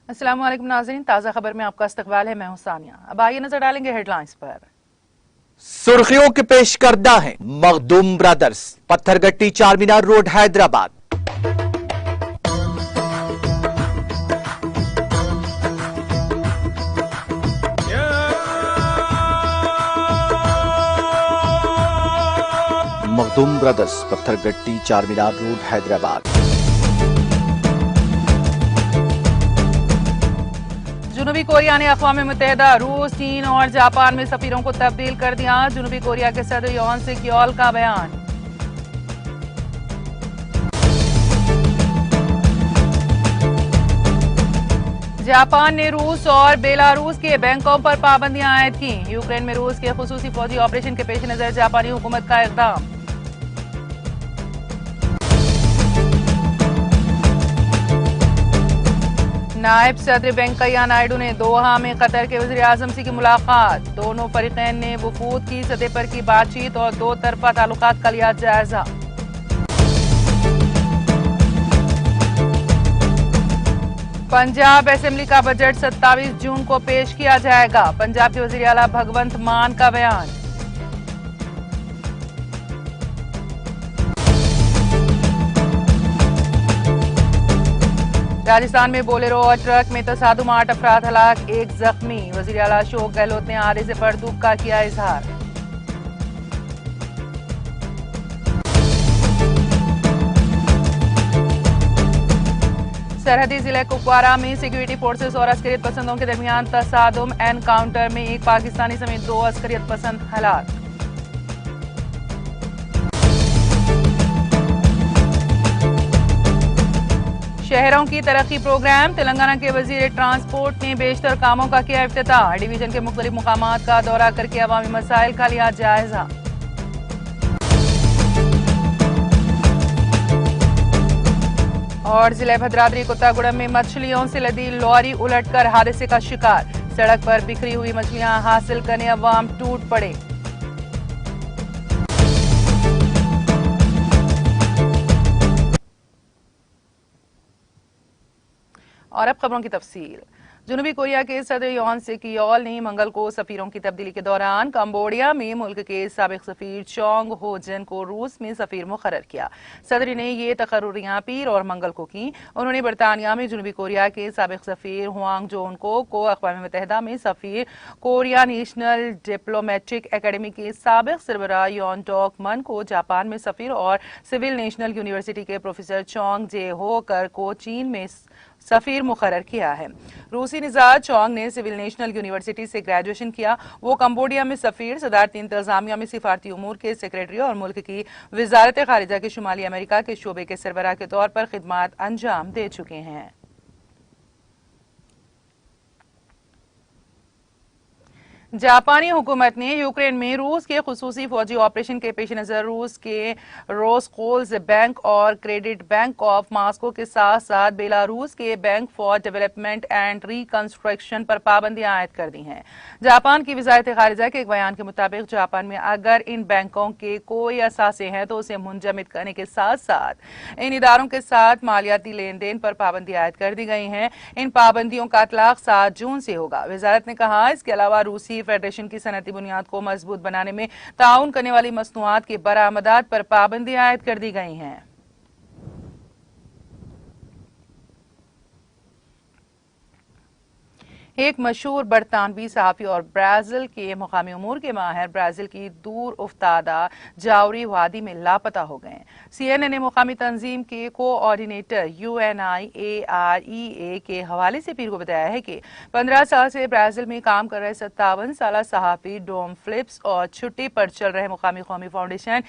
अस्सलाम वालेकुम नाज़रीन, ताज़ा खबर में आपका इस्तकबाल है। मैं हूं सानिया। अब आइए नजर डालेंगे हेडलाइंस पर। सुर्खियों के पेश करदा है Makhdoom brothers, Patthargatti Charminar road Hyderabad. Makhdoom brothers, Patthargatti Charminar road Hyderabad. जनूबी कोरिया ने अक़वाम मुत्तहिदा, रूस, चीन और जापान में सफीरों को तब्दील कर दिया। जनूबी कोरिया के सदर योन सुक येओल का बयान। जापान ने रूस और बेलारूस के बैंकों पर पाबंदियां आयद की। यूक्रेन में रूस के खुसूसी फौजी ऑपरेशन के पेश नजर जापानी हुकूमत का इक़दाम। नायब सदर वेंकैया नायडू ने दोहा में कतर के वज़ीर आज़म से की मुलाकात। दोनों फरीकैन ने वफूद की सतह पर की बातचीत और दो तरफा ताल्लुकात का लिया जायजा। पंजाब असेंबली का बजट 27 जून को पेश किया जाएगा। पंजाब के वज़ीर आला भगवंत मान का बयान। राजस्थान में बोलेरो और ट्रक में तसादुम, 8 अफराद हलाक, 1 जख्मी। वज़ीर आला अशोक गहलोत ने हादसे पर दुख का किया इजहार। सरहदी जिले कुपवारा में सिक्योरिटी फोर्सेस और अस्करियत पसंदों के दरमियान तसादुम, एनकाउंटर में 1 पाकिस्तानी समेत 2 अस्करियत पसंद हलाक। शहरों की तरक्की प्रोग्राम, तेलंगाना के वजीर ट्रांसपोर्ट ने बेशतर कामों का किया इफ्तिताह। डिवीजन के मुख्तलिफ मुकामात का दौरा करके अवामी मसाइल का लिया जायजा। और जिले भद्राद्री कोत्तागुड़म में मछलियों से लदी लॉरी उलटकर हादसे का शिकार। सड़क पर बिखरी हुई मछलियां हासिल करने अवाम टूट पड़े। और अब खबरों की तफसील। जनूबी कोरिया के सदर योन सुक येओल ने मंगल को सफीरों की तब्दीली के दौरान कंबोडिया में मुल्क के साबिक सफीर चोंग हो जिन को रूस में सफीर मुकर्रर किया। सदर ने ये तकर्रुरियां पीर और मंगल को की। उन्होंने बरतानिया में जनूबी कोरिया के साबिक सफीर हुआंग जोन को अक़वाम मुत्तहिदा में सफीर, कोरिया नेशनल डिप्लोमेटिक एकेडमी के साबिक सरबराह योन टॉक मन को जापान में सफीर और सिविल नेशनल यूनिवर्सिटी के प्रोफेसर चोंग जे हो कर को चीन में सफीर मुकर्रर किया है। रूसी निजात चोंग ने सिविल नेशनल यूनिवर्सिटी से ग्रेजुएशन किया। वो कंबोडिया में सफीर, सदारती इंतजामिया में सिफारती उमूर के सेक्रेटरी और मुल्क की वजारत खारिजा के शुमाली अमेरिका के शोबे के सरबराह के तौर पर खिदमात अंजाम दे चुके हैं। जापानी हुकूमत ने यूक्रेन में रूस के खुसूसी फौजी ऑपरेशन के पेश नजर रूस के रोस्कोल्स बैंक और क्रेडिट बैंक ऑफ मॉस्को के साथ साथ बेलारूस के bank for development and reconstruction पर पाबंदियां आयद कर दी हैं। जापान की वजारत खारिजा के एक बयान के मुताबिक जापान में अगर इन बैंकों के कोई असासे हैं तो उसे मुंजमद करने के साथ साथ इन इदारों के साथ मालियाती लेन देन पर पाबंदी आयद कर दी गई है। इन पाबंदियों का इतलाक 7 जून से होगा। वजारत ने कहा, इसके अलावा रूसी फेडरेशन की सनती बुनियाद को मजबूत बनाने में ताउन करने वाली मसनूआत की बरामदात पर पाबंदी आयद कर दी गई हैं। एक मशहूर बरतानवी सहाफ़ी और ब्राजील के मुकामी उमूर के माहिर ब्राजील की दूर उफ्तादा जावरी वादी में लापता हो गए। CNN ने मुकामी तंजीम के कोऑर्डिनेटर UNIAREA के हवाले से पीर को बताया है कि 15 साल से ब्राजील में काम कर रहे 57 साल सहाफ़ी डोम फिलिप्स और छुट्टी पर चल रहे मुकामी कौमी फाउंडेशन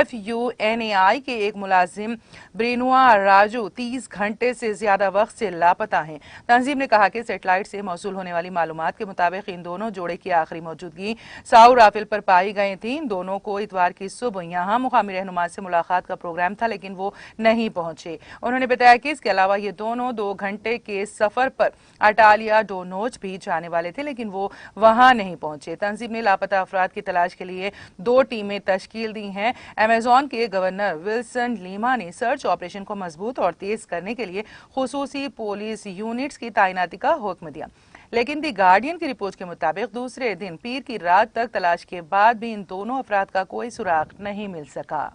FUNAI के एक मुलाजिम ब्रेनुआ राजू 30 घंटे से ज्यादा वक्त से लापता हैं। तंजीम ने कहा कि सेटेलाइट से मौसूल मौसूल होने वाली मालूमात के मुताबिक इन दोनों जोड़े की आखिरी मौजूदगी साउ राफेल पर पाई गई थी। इन दोनों को इतवार की सुबह यहां मुकामी रहनुमा से मुलाकात का प्रोग्राम था, लेकिन वो नहीं पहुंचे। उन्होंने बताया कि इसके अलावा ये दोनों 2 घंटे के सफर पर अटालिया डोनोज भी जाने वाले थे, लेकिन वो वहां नहीं पहुंचे। तंजीम ने लापता अफराद की तलाश के लिए 2 टीमें तश्कील दी हैं। अमेजॉन के गवर्नर विल्सन लीमा ने सर्च ऑपरेशन को मजबूत और तेज करने के लिए खुसूसी पुलिस यूनिट्स की तैनाती का हुक्म दिया, लेकिन दी गार्डियन की रिपोर्ट के मुताबिक दूसरे दिन पीर की रात तक तलाश के बाद भी इन दोनों अफराद का कोई सुराग नहीं मिल सका।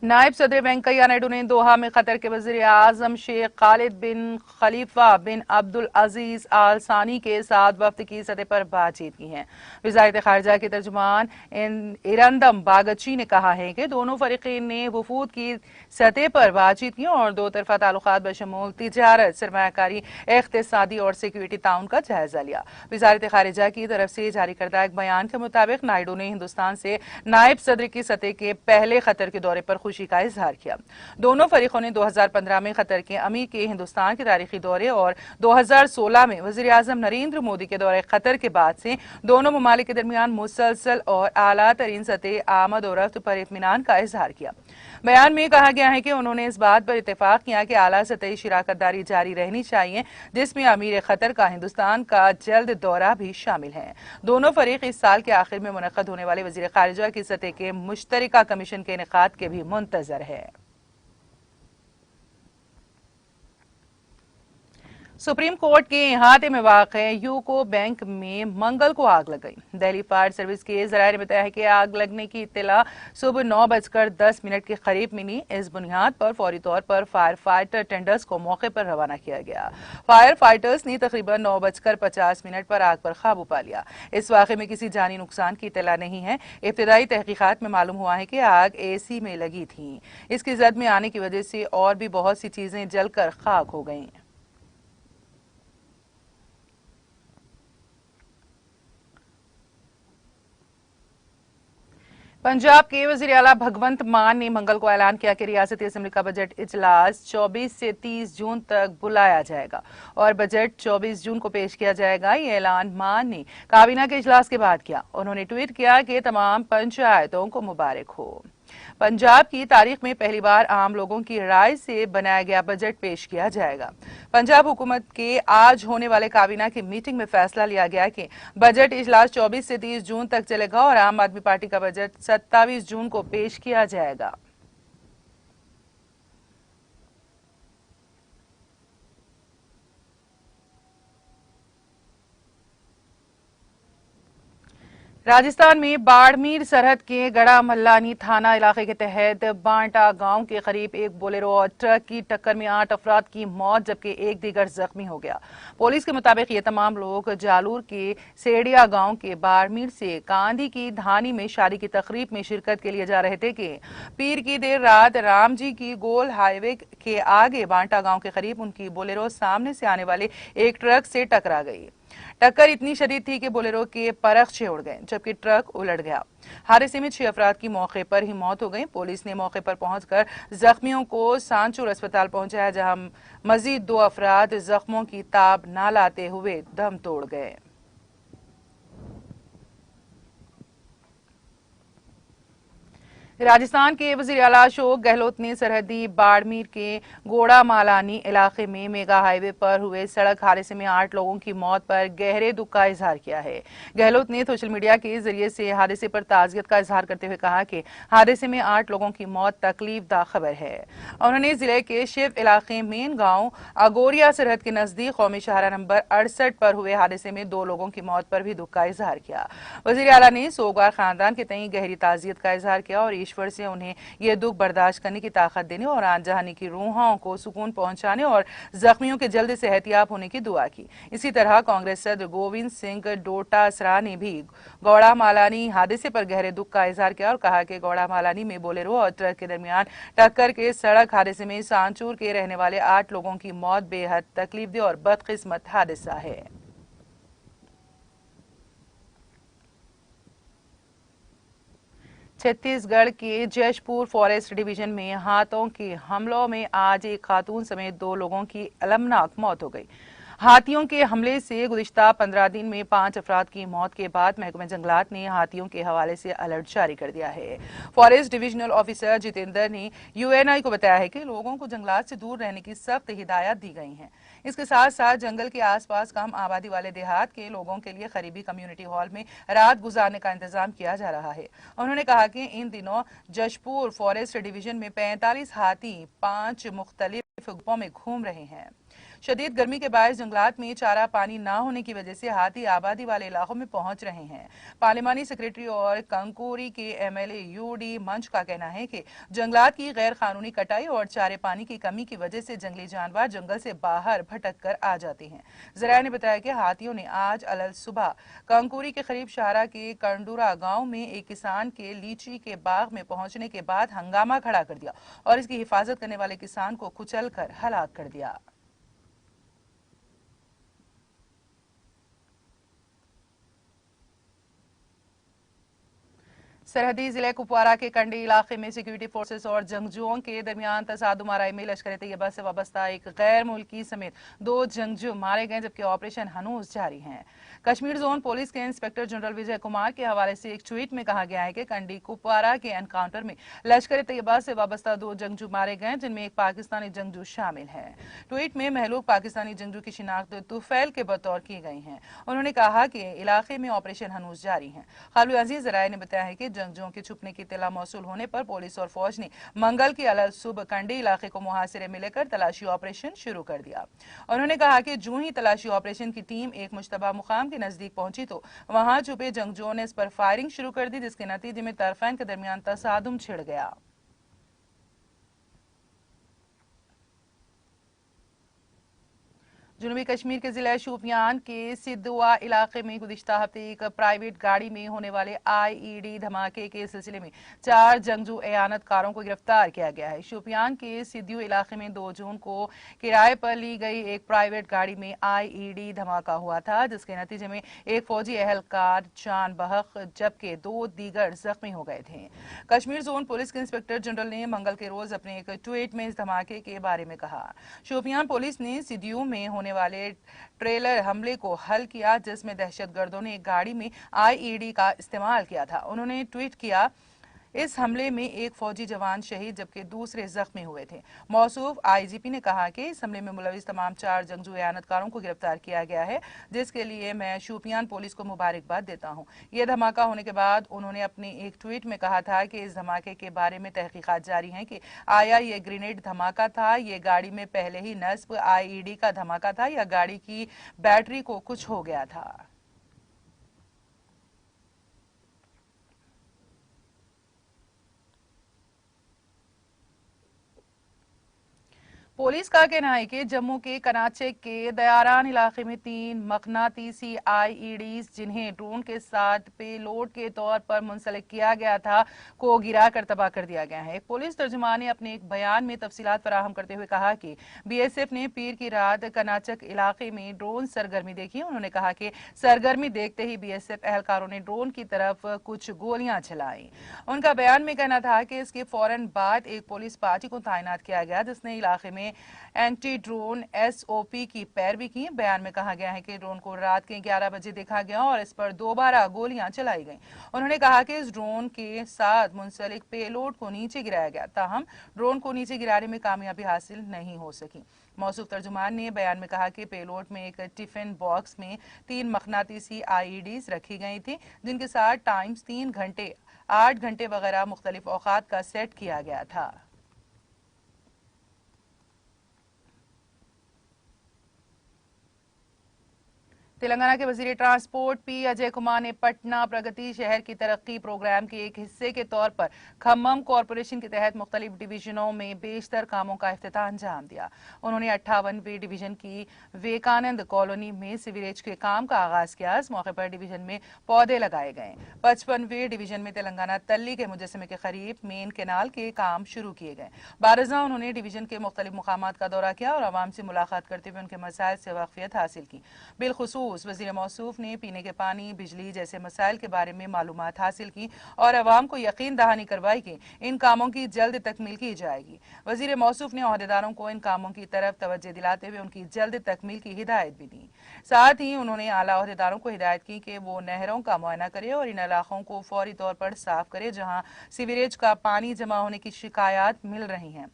नायब सदर वेंकैया नायडू ने दोहा में कतर के वजीर आजम शेख खालिद बिन खलीफा बिन अब्दुल अजीज आल सानी के साथ वफ्द की सतह पर बातचीत की है। वजारत खारजा के तर्जुमान इरंदम बागची ने कहा है कि दोनों फरीकीन ने वफूद की सतह पर बातचीत की और 2 तरफा ताल्लुकात बशमूल तिजारत, सरमायाकारी, इख्तिसादी और सिक्योरिटी ताउन का जायजा लिया। वजारत खारजा की तरफ से जारी करदा एक बयान के मुताबिक नायडू ने हिंदुस्तान से नायब सदर की सतह के पहले खतर के दौरे पर खुशी का इजहार किया। दोनों फरीकों ने 2015 में कतर के अमीर के हिंदुस्तान के तारीखी दौरे और 2016 में वजीर आजम नरेंद्र मोदी के दौरे कतर के बाद से दोनों ममालिक के दरमियान मुसलसल और आला तरीन सतह आमद और रफ्त पर इत्मीनान का इजहार किया। बयान में कहा गया है कि उन्होंने इस बात पर इत्तेफाक किया कि आला सतही शिराकतदारी जारी रहनी चाहिए, जिसमें अमीर खतर का हिंदुस्तान का जल्द दौरा भी शामिल है। दोनों फरीक इस साल के आखिर में मुनक्कद होने वाले वजीर खारिजा की सतह के मुश्तरका कमीशन के इनेकाद के भी मुंतजर है। सुप्रीम कोर्ट के इहाते में वाक़े यूको बैंक में मंगल को आग लग गई। दिल्ली फायर सर्विस के जराये ने बताया है कि आग लगने की इत्तला सुबह 9:10 के करीब मिली। इस बुनियाद पर फौरी तौर पर फायर फाइटर टेंडर्स को मौके पर रवाना किया गया। फायर फाइटर्स ने तकरीबन 9:50 पर आग पर काबू पा लिया। इस वाक़े में किसी जानी नुकसान की इत्तला नहीं है। इब्तिदाई तहकीकात में मालूम हुआ है कि आग AC में लगी थी। इसकी जद में आने की वजह से और भी बहुत सी चीजें जलकर खाक हो गईं। पंजाब के वजीर आला भगवंत मान ने मंगल को ऐलान किया कि रियासती असेंबली का बजट इजलास 24 से 30 जून तक बुलाया जाएगा और बजट 24 जून को पेश किया जाएगा। ये ऐलान मान ने काबीना के इजलास के बाद किया। उन्होंने ट्वीट किया कि तमाम पंचायतों को मुबारक हो। पंजाब की तारीख में पहली बार आम लोगों की राय से बनाया गया बजट पेश किया जाएगा। पंजाब हुकूमत के आज होने वाले काबीना की मीटिंग में फैसला लिया गया कि बजट इजलास 24 से 30 जून तक चलेगा और आम आदमी पार्टी का बजट 27 जून को पेश किया जाएगा। राजस्थान में बाड़मेर सरहद के गड़ा मल्लानी थाना इलाके के तहत बांटा गांव के करीब एक बोलेरो और ट्रक की टक्कर में 8 अफराद की मौत जबकि एक दीगर जख्मी हो गया। पुलिस के मुताबिक ये तमाम लोग जालूर के सेडिया गांव के बाड़मेर से कांधी की धानी में शादी की तकरीब में शिरकत के लिए जा रहे थे कि पीर की देर रात राम जी की गोल हाईवे के आगे बांटा गांव के करीब उनकी बोलेरो सामने से आने वाले एक ट्रक से टकरा गई। टक्कर इतनी शदीद थी कि बोलेरो के परखचे उड़ गए जबकि ट्रक उलट गया। हादसे में 6 अफराद की मौके पर ही मौत हो गई। पुलिस ने मौके पर पहुंचकर जख्मियों को सांचूर अस्पताल पहुंचाया, जहां मजीद 2 अफराद जख्मों की ताब न लाते हुए दम तोड़ गए। राजस्थान के वजीर आला अशोक गहलोत ने सरहदी बाड़मेर के गोड़ा मालानी इलाके में मेगा हाईवे पर हुए सड़क हादसे में 8 लोगों की मौत पर गहरे दुख का इजहार किया है। गहलोत ने सोशल मीडिया के जरिए से हादसे पर ताजियत का इजहार करते हुए कहा कि हादसे में 8 लोगों की मौत तकलीफदा खबर है। उन्होंने जिले के शिव इलाके मेन गांव अगोरिया सरहद के नजदीक कौमी शाहरा नंबर 68 पर हुए हादसे में 2 लोगों की मौत पर भी दुख का इजहार किया। वजीर आला ने सोगवार खानदान के तई गहरी ताजियत का इजहार किया और ईश्वर से उन्हें यह दुख बर्दाश्त करने की ताकत देने और आन जहानी की रूहों को सुकून पहुंचाने और जख्मियों के जल्द सेहतियाब होने की दुआ की। इसी तरह कांग्रेस सदर गोविंद सिंह डोटासरा ने भी गौड़ा मालानी हादसे पर गहरे दुख का इजहार किया और कहा कि गौड़ा मालानी में बोलेरो और ट्रक के दरमियान टक्कर के सड़क हादसे में सांचूर के रहने वाले 8 लोगों की मौत बेहद तकलीफदेह और बदकिस्मत हादसा है। छत्तीसगढ़ के जशपुर फॉरेस्ट डिवीजन में हाथियों के हमलों में आज एक खातून समेत 2 लोगों की अलमनाक मौत हो गई। हाथियों के हमले से गुज़िश्ता 15 दिन में 5 अफराद की मौत के बाद महकमा जंगलात ने हाथियों के हवाले से अलर्ट जारी कर दिया है। फॉरेस्ट डिविजनल ऑफिसर जितेंद्र ने यूएनआई को बताया है कि लोगों को जंगलात से दूर रहने की सख्त हिदायत दी गई हैं। इसके साथ साथ जंगल के आसपास कम आबादी वाले देहात के लोगों के लिए करीबी कम्युनिटी हॉल में रात गुजारने का इंतजाम किया जा रहा है। उन्होंने कहा कि इन दिनों जशपुर फॉरेस्ट डिवीजन में 45 हाथी 5 मुख्तलिफ ग्रुपों में घूम रहे हैं। शदीद गर्मी के बायस जंगलात में चारा पानी न होने की वजह से हाथी आबादी वाले इलाकों में पहुंच रहे हैं। पार्लिमानी सेक्रेटरी और कंकोरी के एमएलए यूडी मंच का कहना है कि जंगलात की गैर कानूनी कटाई और चारे पानी की कमी की वजह से जंगली जानवर जंगल से बाहर भटक कर आ जाते हैं। जराया ने बताया कि हाथियों ने आज अलल सुबह कंकोरी के करीब शाहरा के कंडूरा गांव में एक किसान के लीची के बाग में पहुंचने के बाद हंगामा खड़ा कर दिया और इसकी हिफाजत करने वाले किसान को कुचल कर हलाक कर दिया। सरहदी जिले कुपवारा के कंडी इलाके में सिक्योरिटी फोर्सेस और जंगजुओं के दरमियान तसादुम आराई में लश्कर तैयबा से वाबस्ता एक गैर मुल्की समेत 2 जंगजू मारे गए, जबकि ऑपरेशन हनूज जारी है। कश्मीर जोन पुलिस के इंस्पेक्टर जनरल विजय कुमार के हवाले से एक ट्वीट में कहा गया है कि कंडी कुपवारा के एनकाउंटर में लश्कर तैयबा से वाबस्ता 2 जंगजू मारे गए, जिनमें एक पाकिस्तानी जंगजू शामिल है। ट्वीट में महलूक पाकिस्तानी जंगजू की शिनाख्त तुफैल के बतौर की गई है। उन्होंने कहा कि इलाके में ऑपरेशन हनूज जारी है। खालू अजीज जराये ने बताया है कि जंगजुओं के छुपने की इत्तला मौसूल होने पर पुलिस और फौज ने मंगल की अलग सुबह कंडी इलाके को मुहासिरे में लेकर तलाशी ऑपरेशन शुरू कर दिया। उन्होंने कहा कि जो ही तलाशी ऑपरेशन की टीम एक मुश्तबा मुकाम के नजदीक पहुंची तो वहां छुपे जंगजुओं ने इस पर फायरिंग शुरू कर दी, जिसके नतीजे में तरफैन के दरमियान तसादुम छिड़ गया। जनूबी कश्मीर के जिला शोपियान के सिद्दुआ इलाके में गुज़िश्ता हफ्ते एक प्राइवेट गाड़ी में होने वाले आईईडी धमाके के सिलसिले में 4 जंगजू एयानतकारों को गिरफ्तार किया गया है। शोपियान के सिद्दू इलाके में 2 जून को किराए पर ली गई एक प्राइवेट गाड़ी में आईईडी धमाका हुआ था, जिसके नतीजे में एक फौजी एहलकार जान बहक जबकि 2 दीगर जख्मी हो गए थे। कश्मीर जोन पुलिस के इंस्पेक्टर जनरल ने मंगल के रोज अपने एक ट्वीट में इस धमाके के बारे में कहा। शोपियान पुलिस ने सिद्दू में होने वाले ट्रेलर हमले को हल किया, जिसमें दहशतगर्दों ने एक गाड़ी में आईईडी का इस्तेमाल किया था। उन्होंने ट्वीट किया, इस हमले में एक फौजी जवान शहीद जबकि दूसरे जख्मी हुए थे। मौसूफ आईजीपी ने कहा कि इस हमले में मुलविस तमाम 4 जंगजू एयानतकारों को गिरफ्तार किया गया है, जिसके लिए मैं शोपियान पुलिस को मुबारकबाद देता हूं। यह धमाका होने के बाद उन्होंने अपने एक ट्वीट में कहा था कि इस धमाके के बारे में तहकीकात जारी हैं कि आया ये ग्रेनेड धमाका था, ये गाड़ी में पहले ही नस्ब आईईडी का धमाका था या गाड़ी की बैटरी को कुछ हो गया था। पुलिस का कहना है कि जम्मू के कनाचे के दयारान इलाके में 3 मकनातीसी आईईडीज, जिन्हें ड्रोन के साथ पेलोड के तौर पर मुंसलिक किया गया था, को गिराकर तबाह कर दिया गया है। एक पुलिस तर्जुमान ने अपने एक बयान में तफसीलात फराहम करते हुए कहा कि बीएसएफ ने पीर की रात कनाचक इलाके में ड्रोन सरगर्मी देखी। उन्होंने कहा कि सरगर्मी देखते ही बीएसएफ एहलकारों ने ड्रोन की तरफ कुछ गोलियां चलाई। उनका बयान में कहना था कि इसके फौरन बाद एक पुलिस पार्टी को तैनात किया गया, जिसने इलाके में एंटी ड्रोन एसओपी की पैरवी की। बयान में कहा गया है कि ड्रोन को रात के 11 बजे देखा गया और इस पर दोबारा गोलियां चलाई गईं। उन्होंने कहा कि इस ड्रोन के साथ मुंसलिक पेलोड को नीचे गिराया गया, ताहम ड्रोन को नीचे गिराने में कामयाबी हासिल नहीं हो सकी। मौसूफ तर्जुमान ने बयान में कहा कि पेलोड में एक टिफिन बॉक्स में 3 मकनातीसी आईईडीज रखी गई थी, जिनके साथ टाइम्स 3 घंटे, 8 घंटे वगैरह मुख्तलिफ औकात का सेट किया गया था। तेलंगाना के वजीर ट्रांसपोर्ट पी अजय कुमार ने पटना प्रगति शहर की तरक्की प्रोग्राम के एक हिस्से के तौर पर खम्मम कॉरपोरेशन के तहत मुख्तलिफ डिवीजनों में बेशतर कामों का इफ्तिताह अंजाम दिया। उन्होंने 58वें डिवीजन की विवेकानंद कॉलोनी में सीवरेज के काम का आगाज किया। इस मौके पर डिवीजन में पौधे लगाए गए। 55वें डिवीजन में तेलंगाना तल्ली के मुजस्समे के करीब मेन कैनाल के काम शुरू किए गए। बारजा उन्होंने डिवीजन के मुख्तलिफ मुकामात का दौरा किया और आवाम से मुलाकात करते हुए उनके मसाइल से वाकफियत हासिल की। बिलखुसूस रूस वज़ीर मौसूफ ने पीने के पानी, बिजली जैसे मसाइल के बारे में मालूमात हासिल की और अवाम को यकीन दहानी करवाई कि इन कामों की जल्द तकमील की जाएगी। वज़ीर मौसूफ ने ओहदेदारों को इन कामों की तरफ तवज्जो दिलाते हुए उनकी जल्द तकमील की हिदायत भी दी। साथ ही उन्होंने आला ओहदेदारों को हिदायत की कि वो नहरों का मुआयना करे और इन इलाकों को फौरी तौर पर साफ करे जहां सीवरेज का पानी जमा होने की शिकायत मिल रही हैं।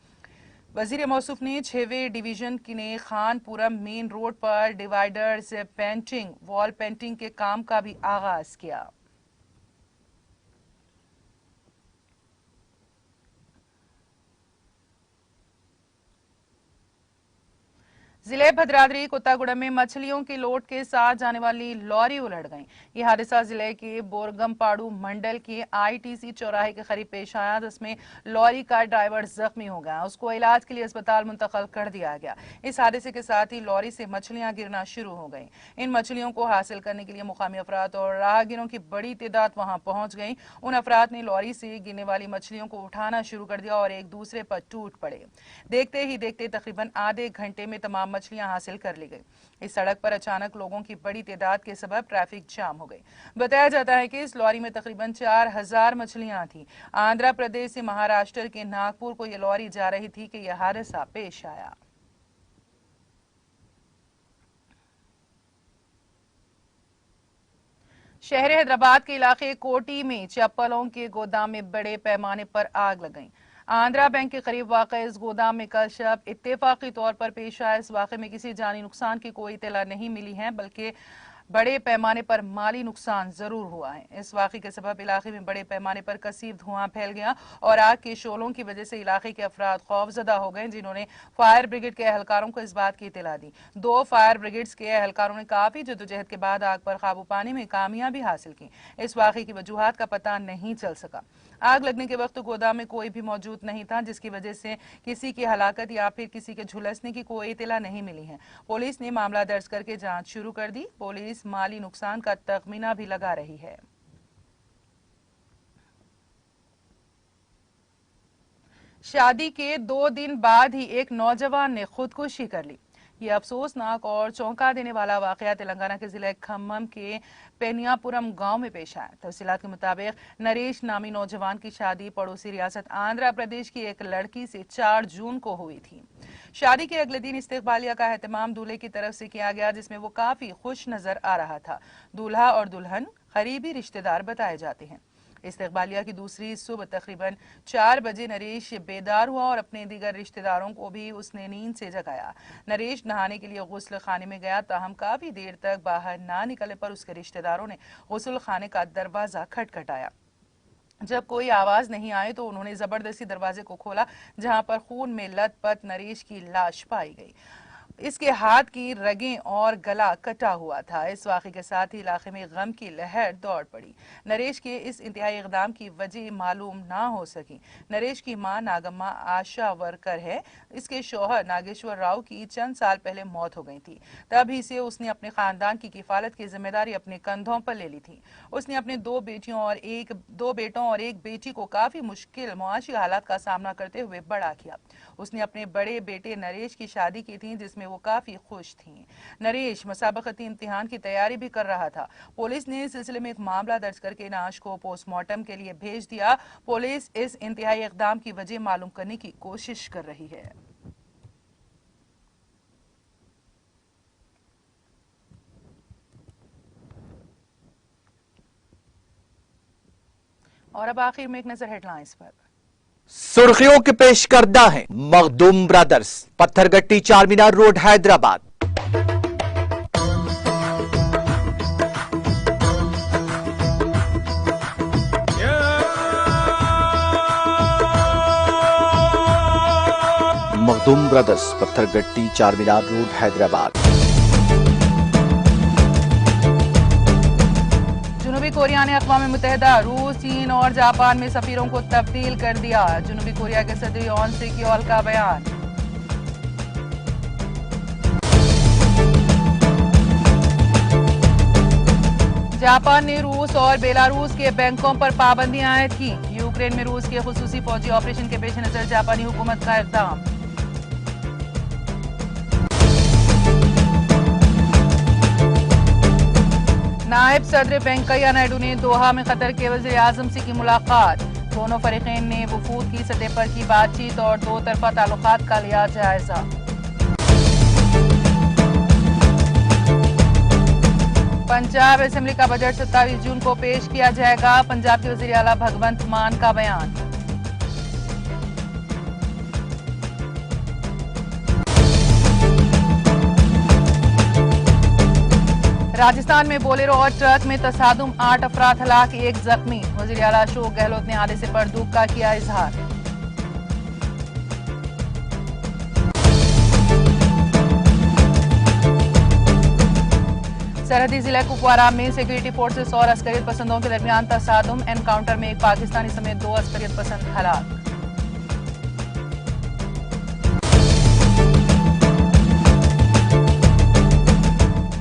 वजीर मौसूफ ने 6वें डिवीजन ने खानपुरम मेन रोड पर डिवाइडर्स पेंटिंग, वॉल पेंटिंग के काम का भी आगाज किया। जिले भद्राद्री कोत्तागुड़ा में मछलियों की लोड के साथ जाने वाली लॉरी उलट गई। ये हादसा जिले के बोरगमपाड़ू मंडल के आईटीसी चौराहे के करीब पेश आया, जिसमें लॉरी का ड्राइवर जख्मी हो गया। उसको इलाज के लिए अस्पताल मुंतकिल कर दिया गया। इस हादसे के साथ ही लॉरी से मछलियां गिरना शुरू हो गई। इन मछलियों को हासिल करने के लिए मुकामी अफराद और राहगीरों की बड़ी तादाद वहां पहुंच गई। उन अफराद ने लॉरी से गिरने वाली मछलियों को उठाना शुरू कर दिया और एक दूसरे पर टूट पड़े। देखते ही देखते तकरीबन आधे घंटे में तमाम मछलियां हासिल कर ली गई। इस सड़क पर अचानक लोगों की बड़ी तादाद के सबब ट्रैफिक जाम हो गई। बताया जाता है कि इस लॉरी में तकरीबन 4000 मछलियां थी। आंध्र प्रदेश से महाराष्ट्र के नागपुर को यह लॉरी जा रही थी कि यह हादसा पेश आया। शहर हैदराबाद के इलाके कोटी में चप्पलों के गोदाम में बड़े पैमाने पर आग लग गई। आंध्रा बैंक के करीब वाक़ इस गोदाम में कल शब इत्तेफाकी तौर पर पेश आया। इस वाक़े में किसी जानी नुकसान की कोई इत्तला नहीं मिली है, बल्कि बड़े पैमाने पर माली नुकसान जरूर हुआ है। इस वाक़े के सबब इलाके में बड़े पैमाने पर कसीब धुआं फैल गया और आग के शोलों की वजह से इलाके के अफराद खौफजदा हो गए, जिन्होंने फायर ब्रिगेड के एहलकारों को इस बात की इत्तला दी। 2 फायर ब्रिगेड्स के एहलकारों ने काफी जद्दोजहद के बाद आग पर काबू पाने में कामयाबी हासिल की। इस वाक़े की वजूहात का पता नहीं चल सका। आग लगने के वक्त गोदाम में कोई भी मौजूद नहीं था, जिसकी वजह से किसी की हलाकत या फिर किसी के झुलसने की कोई इत्तला नहीं मिली है। पुलिस ने मामला दर्ज करके जांच शुरू कर दी। पुलिस माली नुकसान का तखमीना भी लगा रही है। शादी के 2 दिन बाद ही एक नौजवान ने खुदकुशी कर ली। ये अफसोसनाक और चौंका देने वाला वाकया तेलंगाना के जिले खम्मम के पेनियापुरम गांव में पेश आया। तफसीलात के मुताबिक नरेश नामी नौजवान की शादी पड़ोसी रियासत आंध्र प्रदेश की एक लड़की से 4 जून को हुई थी। शादी के अगले दिन इस्तेकबालिया का एहतमाम दूल्हे की तरफ से किया गया, जिसमें वो काफी खुश नजर आ रहा था। दूल्हा और दुल्हन करीबी रिश्तेदार बताए जाते हैं। इस्तेकबालिया की दूसरी सुबह तकरीबन 4 बजे नरेश बेदार हुआ और अपने दीगर रिश्तेदारों को भी उसने नींद से जगाया। नरेश नहाने के लिए गुस्ल खाने में गया, ताहम काफी देर तक बाहर ना निकलने पर उसके रिश्तेदारों ने गुस्ल खाने का दरवाजा खटखटाया। जब कोई आवाज नहीं आई तो उन्होंने जबरदस्ती दरवाजे को खोला, जहां पर खून में लथपथ नरेश की लाश पाई गई। इसके हाथ की रगें और गला कटा हुआ था। इस वाक़े के साथ ही इलाके में गम की लहर दौड़ पड़ी। नरेश के इस इंतहाई इक़दाम की वजह मालूम ना हो सकी। नरेश की मां नागम्मा आशा वर्कर है। इसके शौहर नागेश्वर राव की चंद साल पहले मौत हो गई थी। तभी से उसने अपने खानदान की किफालत की जिम्मेदारी अपने कंधों पर ले ली थी। उसने अपने 2 बेटों और एक बेटी को काफी मुश्किल मुआशी हालात का सामना करते हुए बड़ा किया। उसने अपने बड़े बेटे नरेश की शादी की थी, जिसमें वो काफी खुश थी। नरेश मुसाबकती इम्तिहान की तैयारी भी कर रहा था। पुलिस ने इस सिलसिले में एक मामला दर्ज करके लाश को पोस्टमार्टम के लिए भेज दिया। पुलिस इस इंतहाई इक़दाम की वजह मालूम करने की कोशिश कर रही है। और अब आखिर में एक नजर हेडलाइंस पर। सुर्खियों के पेश करदा है Makhdoom brothers, Patthargatti Charminar road Hyderabad. Makhdoom brothers, Patthargatti Charminar road Hyderabad. जनूबी कोरिया ने अक़वाम मुत्तहिदा, रूस, चीन और जापान में सफीरों को तब्दील कर दिया। जनूबी कोरिया के सदर योन सेक येओल का बयान। जापान ने रूस और बेलारूस के बैंकों पर पाबंदियां आयद की। यूक्रेन में रूस के खुसूसी फौजी ऑपरेशन के पेश नजर जापानी हुकूमत का इक़दाम। नायब सदर वेंकैया नायडू ने दोहा में कतर के वज़ीर आज़म से की मुलाकात। दोनों फरीकैन ने वफूद की सतह पर की बातचीत और दो तरफा ताल्लुकात का लिया जायजा। पंजाब असेंबली का बजट 27 जून को पेश किया जाएगा। पंजाब के वज़ीर आला भगवंत मान का बयान। राजस्थान में बोलेरो और ट्रक में तसादुम 8 अफराद हलाक, 1 जख्मी। वज़ीर आला अशोक गहलोत ने हादसे पर दुख का किया इजहार। सरहदी जिला कुपवारा में सिक्योरिटी फोर्सेस और अस्करियत पसंदों के दरमियान तसादुम, एनकाउंटर में एक पाकिस्तानी समेत 2 अस्करियत पसंद हलाक।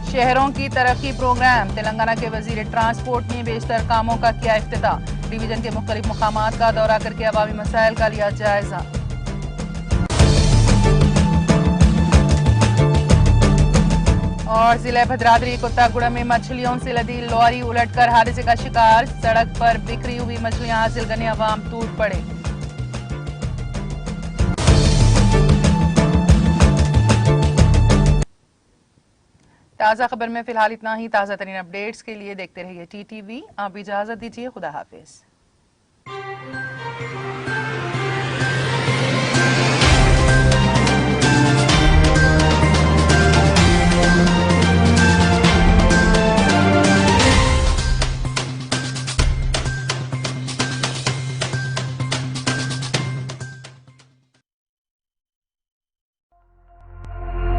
शहरों की तरक्की प्रोग्राम। तेलंगाना के वजीर ट्रांसपोर्ट ने बेशतर कामों का किया इफ्तिताह। डिवीजन के मुख्तलिफ मुकामात का दौरा करके अवामी मसाइल का लिया जायजा। और जिला भद्राद्री कोत्तागुड़ा में मछलियों से लदी लॉरी उलटकर हादसे का शिकार। सड़क पर बिखरी हुई मछलियां हासिल करने अवाम टूट पड़े। ताज़ा खबर में फिलहाल इतना ही। ताज़ा तरीन अपडेट्स के लिए देखते रहिए TTV। आप इजाजत दीजिए। खुदा हाफिज।